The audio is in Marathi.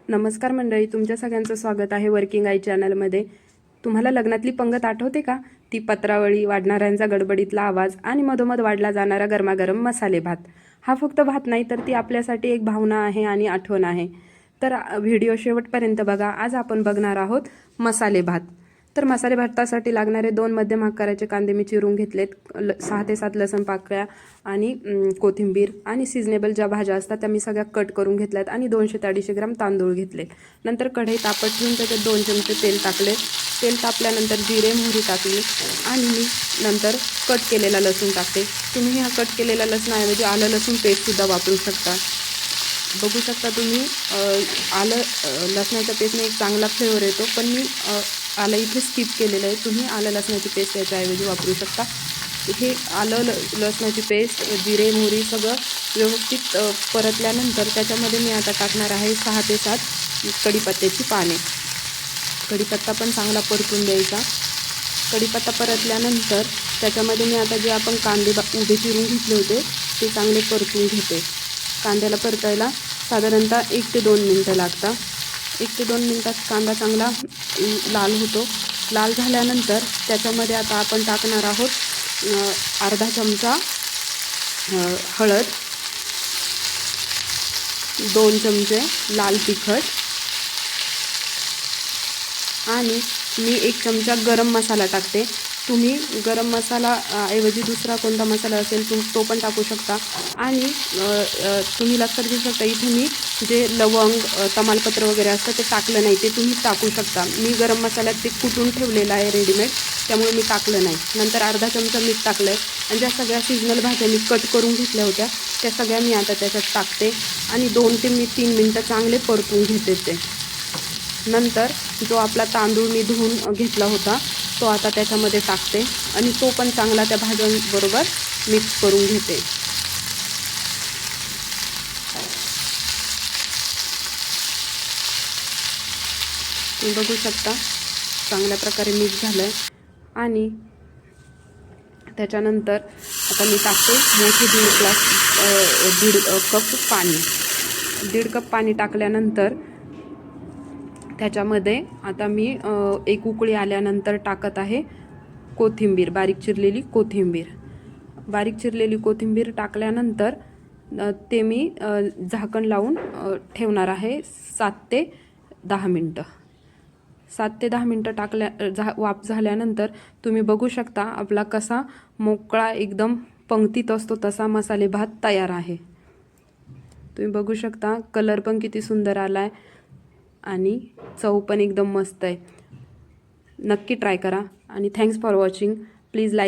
नमस्कार मंडळी, तुमच्या सगळ्यांचं स्वागत आहे वर्किंग आई चॅनलमध्ये। तुम्हाला लग्नातली पंगत आठवते का? ती पत्रावळी, वाढणाऱ्यांचा गडबडीतला आवाज आणि मधोमध वाढला जाणारा गरमागरम मसाले भात। हा फक्त भात नाही तर ती आपल्यासाठी एक भावना आहे आणि आठवण आहे। तर व्हिडिओ शेवटपर्यंत बघा। आज आपण बघणार आहोत मसाले भात। तर मसाले भातासाठी लागणारे 2 मध्यम आकाराचे कांदे मी चिरून घेतलेत, 6 ते 7 लसूण पाकळ्या आणि कोथिंबीर आणि सीझनेबल ज्या भाज्या असतात त्या मी सगळ्या कट करून घेतल्यात आणि 200 ते 250 ग्रॅम तांदूळ घेतले। नंतर कढई तापत ठेवून त्याच्यात 2 चमचे तेल टाकले। तेल तापल्यानंतर जिरे मोहरी टाकली आणि मी नंतर कट केलेला लसूण टाकते। तुम्ही हा कट केलेला लसणाऐवजी आलं लसूण पेस्ट सुद्धा वापरू शकता। बघू शकता तुम्ही आलं लसणाच्या पेस्टने एक चांगला फ्लेवर येतो, पण मी आलं इथे स्किप केलेलं आहे। तुम्ही आलं लसणाची पेस्ट याच्याऐवजी वापरू शकता। हे आलं लसणाची पेस्ट, जिरे मोहरी सगळं व्यवस्थित परतल्यानंतर त्याच्यामध्ये मी आता टाकणार आहे 6 ते 7 कढीपत्त्याची पाने। कढीपत्ता पण चांगला परतून द्यायचा। कढीपत्ता परतल्यानंतर त्याच्यामध्ये मी आता जे आपण कांदे उभे चिरून घेतले होते ते चांगले परतून घेते। कांद्याला परतायला साधारणतः 1 ते 2 मिनिटं लागतात। 1 ते 2 मिनिटात कांदा चांगला लाल होतो। लाल झाल्यानंतर त्याच्यामध्ये आता आपण टाकणार आहोत अर्धा चमचा हळद, 2 चमचे लाल तिखट आणि मी 1 चमचा गरम मसाला टाकते। तुम्ही गरम मसाला ऐवजी दुसरा कोणता मसाला असेल तो पण टाकू शकता। आणि तुम्ही लक्षात घेऊ शकता इथे मी जे लवंग तमालपत्र वगैरे असतं ते टाकलं नाही, ते तुम्ही टाकू शकता। मी गरम मसाल्यात ते कुटून ठेवलेलं आहे रेडीमेड, त्यामुळे मी टाकलं नाही। नंतर अर्धा चमचा मीठ टाकलं आहे आणि ज्या सगळ्या सीजनल भाज्या मी कट करून घेतल्या होत्या त्या सगळ्या मी आता त्याच्यात टाकते आणि 2 ते 3 मिनिटं चांगले परतून घेते ते। नंतर जो आपला तांदूळ मी धुवून घेतला होता तो आता त्याच्यामध्ये टाकते आणि तो पण चांगला त्या भाज्यांबरोबर मिक्स करून घेते। तुम्ही बघू शकता चांगल्या प्रकारे मिक्स झालंय आणि त्याच्यानंतर आता मी टाकते मोठी 1.5 कप पाणी। 1.5 कप पाणी टाकल्यानंतर त्याच्यामध्ये आता मी 1 उकळी आल्यानंतर टाकत आहे कोथिंबीर, बारीक चिरलेली कोथिंबीर। बारीक चिरलेली कोथिंबीर टाकल्यानंतर ते मी झाकण लावून ठेवणार आहे 7 ते 10 मिनिटं। 7 ते 10 मिनिटं वाफ झाल्यानंतर तुम्ही बघू शकता आपला कसा मोकळा एकदम पंक्तीत असतो तसा मसाले भात तयार आहे। तुम्ही बघू शकता कलर पण किती सुंदर आलाय आणि चव पण एकदम मस्त आहे। नक्की ट्राय करा आणि thanks for watching. Please like